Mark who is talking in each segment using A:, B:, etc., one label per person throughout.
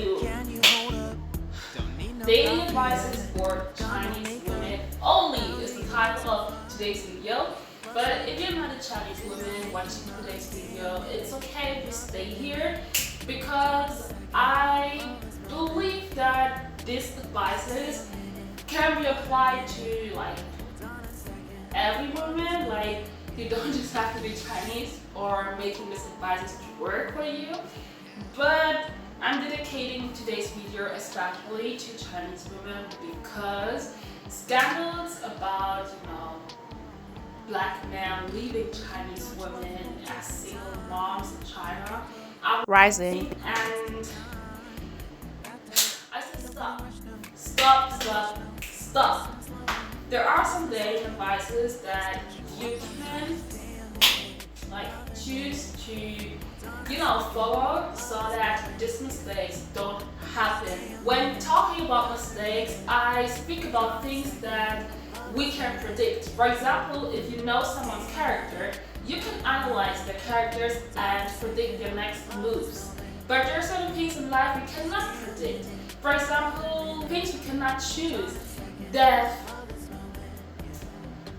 A: you dating advices for Chinese women only is the title of today's video. But if you're not a Chinese woman watching today's video, it's okay if you stay here, because I believe that these advices can be applied to like every woman. Like, you don't just have to be Chinese or making these advices to work for you. But I'm dedicating today's video especially to Chinese women because scandals about, black men leaving Chinese women as single moms in China are rising, and I said stop. There are some dating advices that you can choose to follow so that these mistakes don't happen. When talking about mistakes, I speak about things that we can predict. For example, if you know someone's character, you can analyze their characters and predict their next moves. But there are certain things in life we cannot predict. For example, things we cannot choose. Death.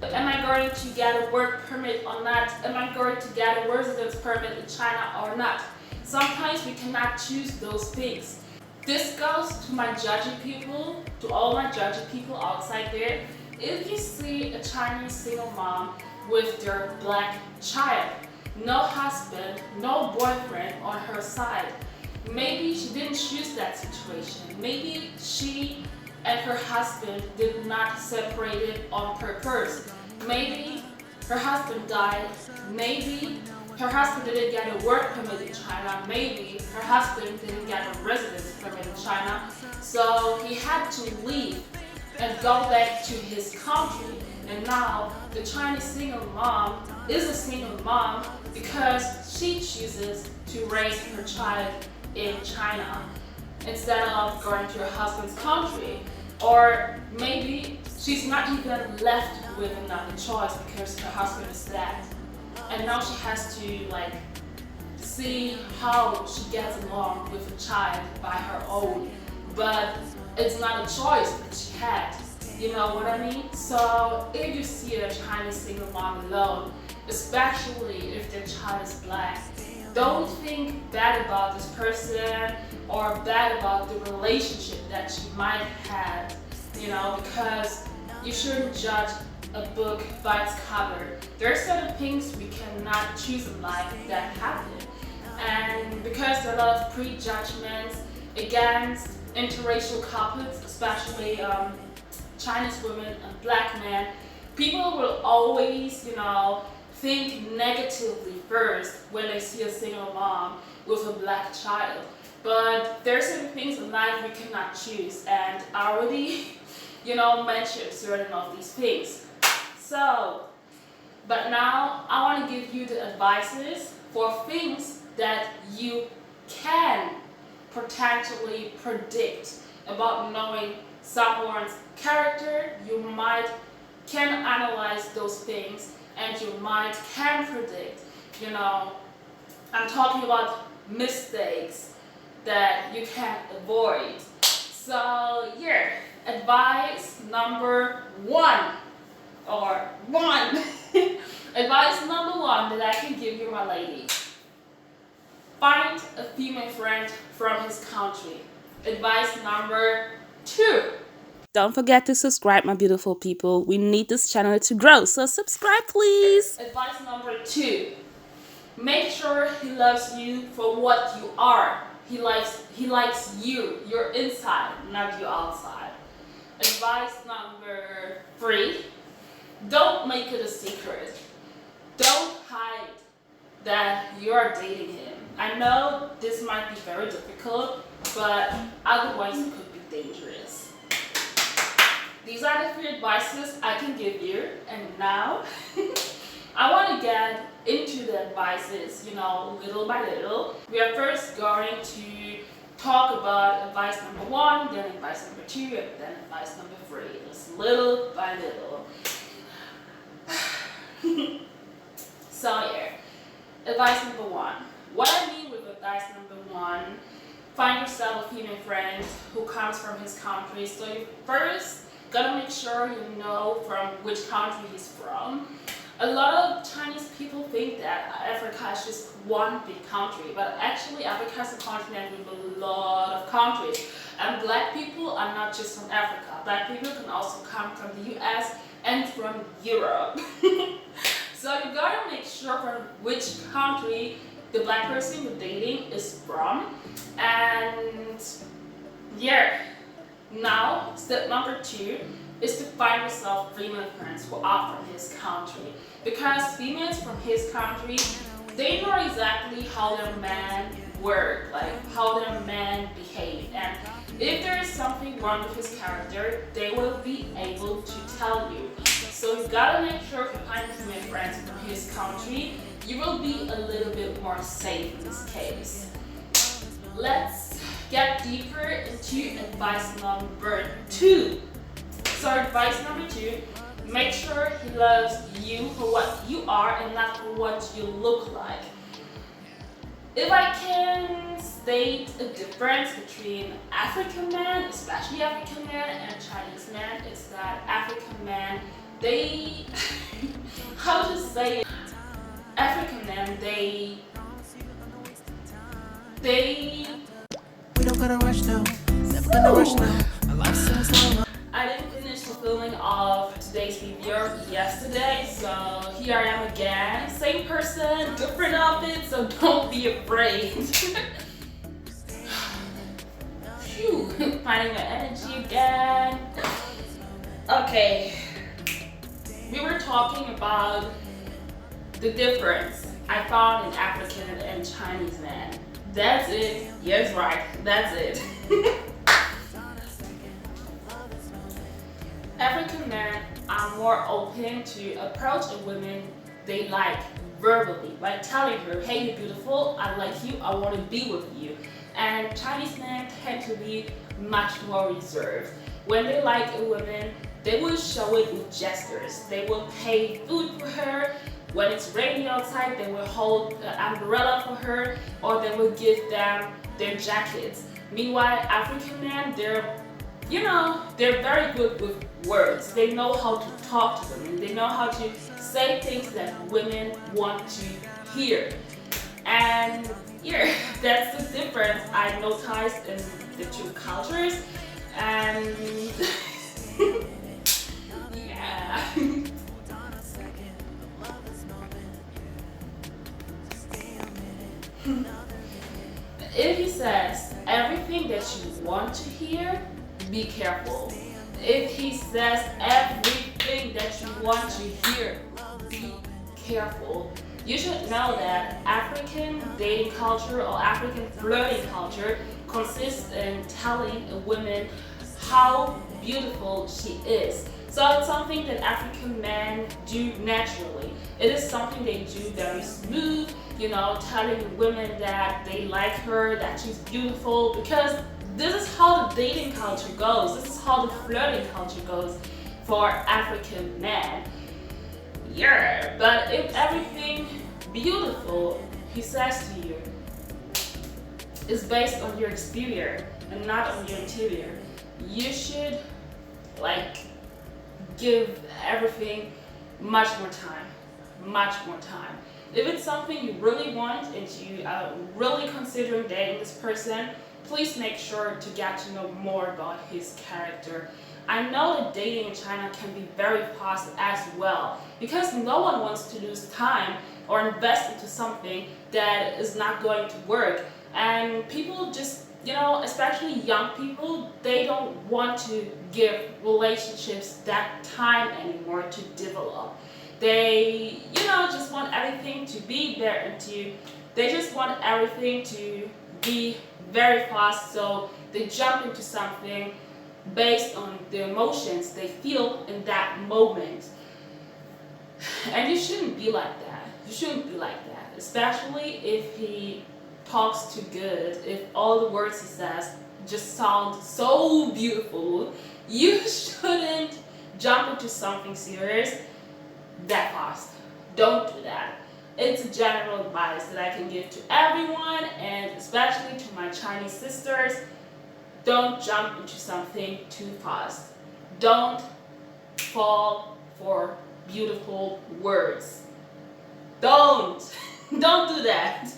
A: Am I going to get a work permit or not? Am I going to get a residence permit in China or not? Sometimes we cannot choose those things. This goes to my judgy people, to all my judgy people outside there. If you see a Chinese single mom with their black child, no husband, no boyfriend on her side, maybe she didn't choose that situation. Maybe she and her husband did not separate it on purpose. Maybe her husband died. Maybe her husband didn't get a work permit in China. Maybe her husband didn't get a residence permit in China. So he had to leave and go back to his country. And now the Chinese single mom is a single mom because she chooses to raise her child in China instead of going to her husband's country. Or maybe she's not even left with another choice because her husband is dead. And now she has to see how she gets along with a child by her own. But it's not a choice that she had. You know what I mean? So if you see a Chinese single mom alone, especially if their child is black, don't think bad about this person or bad about the relationship that she might have, because you shouldn't judge a book by its cover. There are certain things we cannot choose in life that happen. And because there are a lot of prejudgments against interracial couples, especially Chinese women and black men, people will always, think negatively first when they see a single mom with a black child. But there are certain things in life we cannot choose, and I already, mentioned certain of these things. So, but now I want to give you the advices for things that you can potentially predict about knowing someone's character. You can analyze those things, and you can predict. I'm talking about mistakes that you can avoid. So yeah, advice number one, advice number one that I can give you, my lady: find a female friend from his country. Advice number two: don't forget to subscribe, my beautiful people. We need this channel to grow, so subscribe please. Advice number two: make sure he loves you for what you are. He likes you, your inside, not your outside. Advice number three: don't make it a secret. Don't hide that you're dating him. I know this might be very difficult, but otherwise it could be dangerous. These are the three advices I can give you, and now I want to get into the advices, little by little. We are first going to talk about advice number one, then advice number two, and then advice number three, just little by little. So yeah, advice number one. What I mean with advice number one: find yourself a female friend who comes from his country. So you first gotta make sure you know from which country he's from. A lot of Chinese people think that Africa is just one big country, but actually Africa is a continent with a lot of countries. And black people are not just from Africa. Black people can also come from the US and from Europe. So you gotta make sure from which country the black person you're dating is from. And yeah, now step number 2 is to find yourself female friends who are from his country. Because females from his country, they know exactly how their men work, like how their men behave. And if there is something wrong with his character, they will be able to tell you. So you gotta make sure if you find female friends from his country, you will be a little bit more safe in this case. Let's get deeper into advice number 2. So advice number 2, make sure he loves you for what you are and not for what you look like. If I can state a difference between African men, especially African men, and Chinese men, it's that African men, they, how to say it? African men, they
B: we don't gotta rush now, never gonna rush now. Our life so slow.
A: I didn't finish the filming of today's video yesterday, so here I am again. Same person, different outfit, so don't be afraid. Phew, finding my energy again. Okay, we were talking about the difference I found in African and Chinese men. That's it. Yes, right. That's it. African men are more open to approach a woman they like verbally by telling her, hey, you're beautiful, I like you, I want to be with you. And Chinese men tend to be much more reserved. When they like a woman, they will show it with gestures. They will pay food for her. When it's raining outside, they will hold an umbrella for her, or they will give them their jackets. Meanwhile, African men, they're very good with words. They know how to talk to women. They know how to say things that women want to hear. And yeah, that's the difference I noticed in the two cultures. And yeah. If he says everything that you want to hear, be careful. If he says everything that you want to hear, be careful. You should know that African dating culture or African flirting culture consists in telling a woman how beautiful she is. So it's something that African men do naturally. It is something they do very smooth, telling women that they like her, that she's beautiful, because this is how the dating culture goes. This is how the flirting culture goes for African men. Yeah, but if everything beautiful he says to you is based on your exterior and not on your interior, you should give everything much more time. If it's something you really want and you are really considering dating this person, please make sure to get to know more about his character. I know that dating in China can be very fast as well, because no one wants to lose time or invest into something that is not going to work. And people just, especially young people, they don't want to give relationships that time anymore to develop. They, just want everything to be there and they just want everything to be very fast, so they jump into something based on the emotions they feel in that moment. And you shouldn't be like that. Especially if he talks too good, if all the words he says just sound so beautiful. You shouldn't jump into something serious that fast. Don't do that. it's a general advice that I can give to everyone, and especially to my Chinese sisters. Don't jump into something too fast. Don't fall for beautiful words. Don't do that.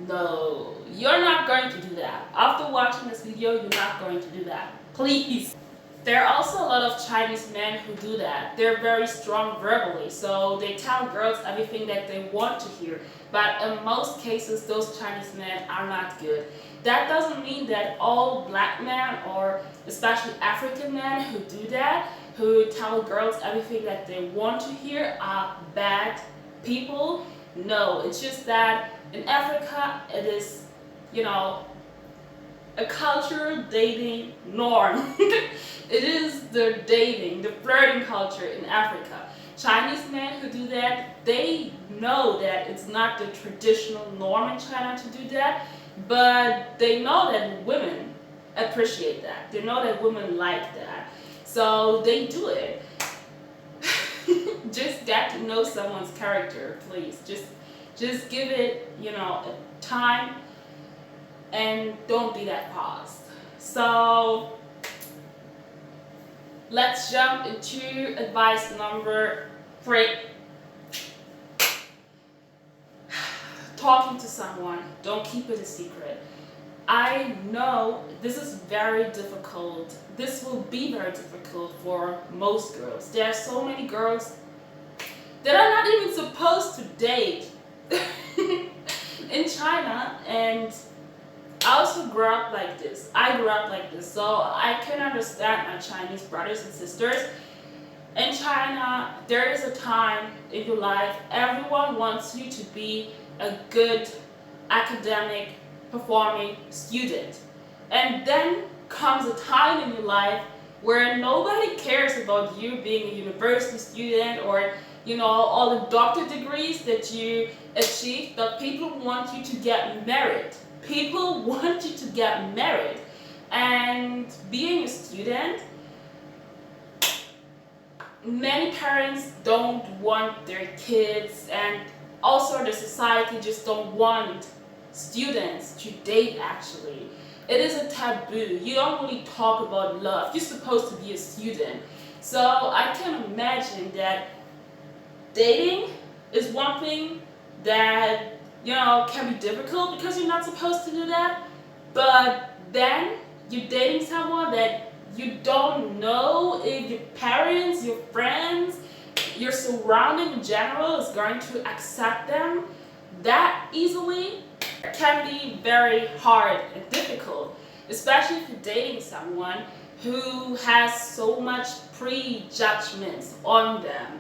A: No, you're not going to do that. After watching this video, you're not going to do that. Please. There are also a lot of Chinese men who do that. They're very strong verbally, so they tell girls everything that they want to hear. But in most cases, those Chinese men are not good. That doesn't mean that all black men, or especially African men who do that, who tell girls everything that they want to hear, are bad people. No, it's just that in Africa, it is, a cultural dating norm. It is the dating, the flirting culture in Africa. Chinese men who do that, they know that it's not the traditional norm in China to do that, but they know that women appreciate that. They know that women like that. So they do it. Just get to know someone's character, please. Just give it, a time, and don't be that fast. So let's jump into advice number 3. Talking to someone, don't keep it a secret. I know this is very difficult. This will be very difficult for most girls. There are so many girls that are not even supposed to date in China, and I also grew up like this. So I can understand my Chinese brothers and sisters. In China, there is a time in your life, everyone wants you to be a good academic performing student. And then comes a time in your life where nobody cares about you being a university student or all the doctor degrees that you achieved, but people want you to get married. People want you to get married. And being a student, many parents don't want their kids, and also the society just don't want students to date actually. It is a taboo. You don't really talk about love. You're supposed to be a student. So I can imagine that dating is one thing that can be difficult because you're not supposed to do that. But then you're dating someone that you don't know if your parents, your friends, your surrounding in general is going to accept them that easily. It can be very hard and difficult, especially if you're dating someone who has so much prejudgments on them.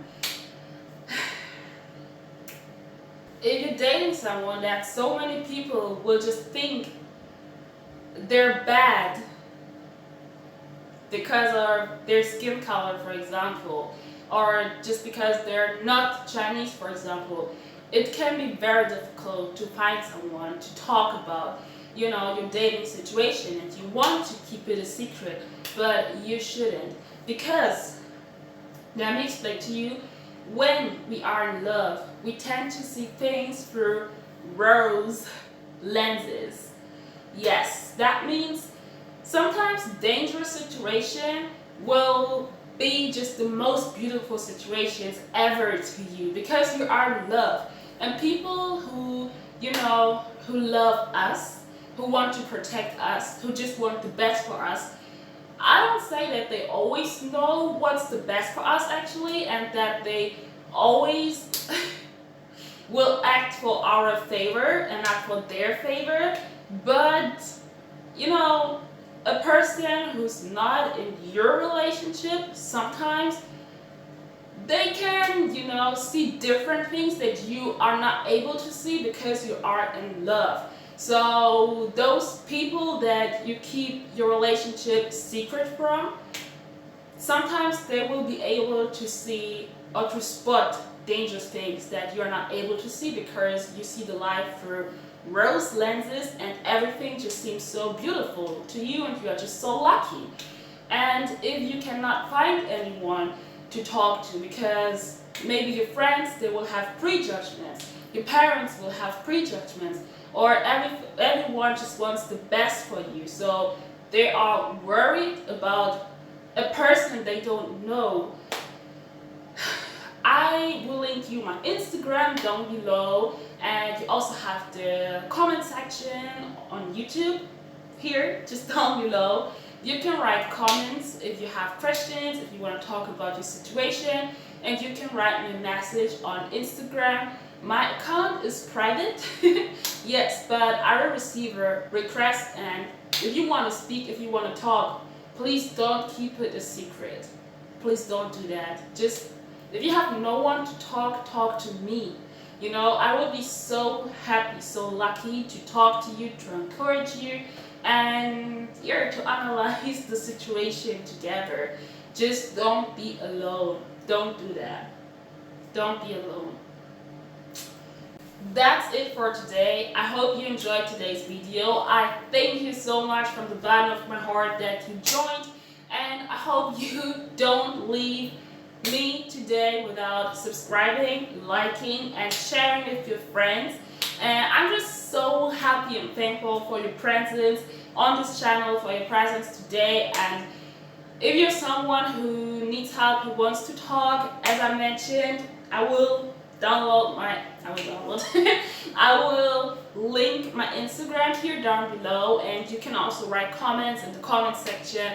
A: If you're dating someone that so many people will just think they're bad because of their skin color, for example, or just because they're not Chinese, for example, it can be very difficult to find someone to talk about, your dating situation, and you want to keep it a secret, but you shouldn't. Because, let me explain to you, when we are in love, we tend to see things through rose lenses. Yes, that means sometimes dangerous situation will be just the most beautiful situations ever to you because you are in love. And people who, who love us, who want to protect us, who just want the best for us, I don't say that they always know what's the best for us actually, and that they always will act for our favor and not for their favor. But, a person who's not in your relationship, sometimes they can, see different things that you are not able to see because you are in love. So those people that you keep your relationship secret from, sometimes they will be able to see or to spot dangerous things that you're not able to see because you see the life through rose lenses and everything just seems so beautiful to you and you are just so lucky. And if you cannot find anyone to talk to, because maybe your friends, they will have prejudgments, your parents will have prejudgments, or everyone just wants the best for you. So they are worried about a person they don't know. I will link you my Instagram down below, and you also have the comment section on YouTube here, just down below. You can write comments if you have questions, if you want to talk about your situation, and you can write me a message on Instagram. My account is private, yes, but I will receive a request, and if you want to speak, if you want to talk, please don't keep it a secret. Please don't do that. Just, if you have no one to talk to me. You know, I will be so happy, so lucky to talk to you, to encourage you, and yeah, to analyze the situation together. Just don't be alone. Don't do that. Don't be alone. That's it for today. I hope you enjoyed today's video. I thank you so much from the bottom of my heart that you joined, and I hope you don't leave me today without subscribing, liking, and sharing with your friends. And I'm just so happy and thankful for your presence on this channel, for your presence today. And if you're someone who needs help, who wants to talk, as I mentioned, I will link my Instagram here down below, and you can also write comments in the comment section.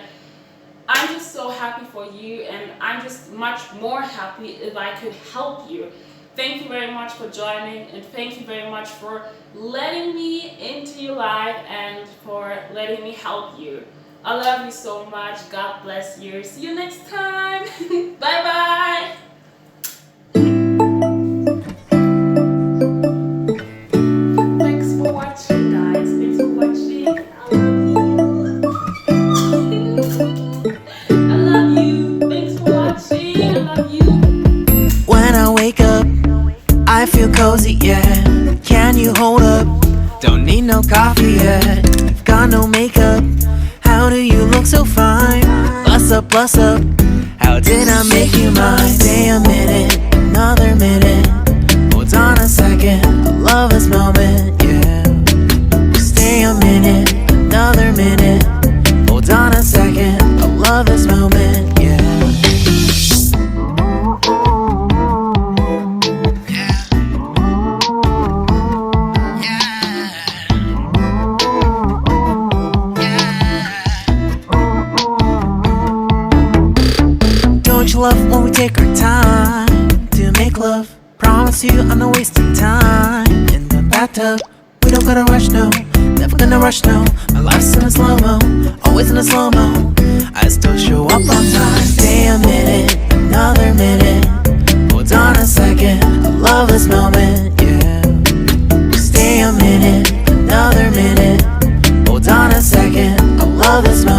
A: I'm just so happy for you, and I'm just much more happy if I could help you. Thank you very much for joining, and thank you very much for letting me into your life and for letting me help you. I love you so much. God bless you. See you next time. Bye bye. Thanks for watching, guys. Thanks for watching. I love you. Thanks for watching. I love you.
B: When I wake up, I feel cozy, yeah. Can you hold up? Don't need no coffee yet. I've got no makeup. How do you look so fine? Bust up, bust up. How did I make you mine? Stay a minute, another minute. Hold on a second, I love this moment, yeah. Stay a minute, another minute. Hold on a second, I love this moment, yeah. Don't you love when we take our time to make love? Promise you I'm not wasting time in the bathtub. We don't gotta rush, no. Never gonna rush, no. My life's in a slow-mo, always in a slow-mo. I still show up on time. Stay a minute, another minute. Hold on a second, I love this moment, yeah. Stay a minute, another minute. Hold on a second, I love this moment.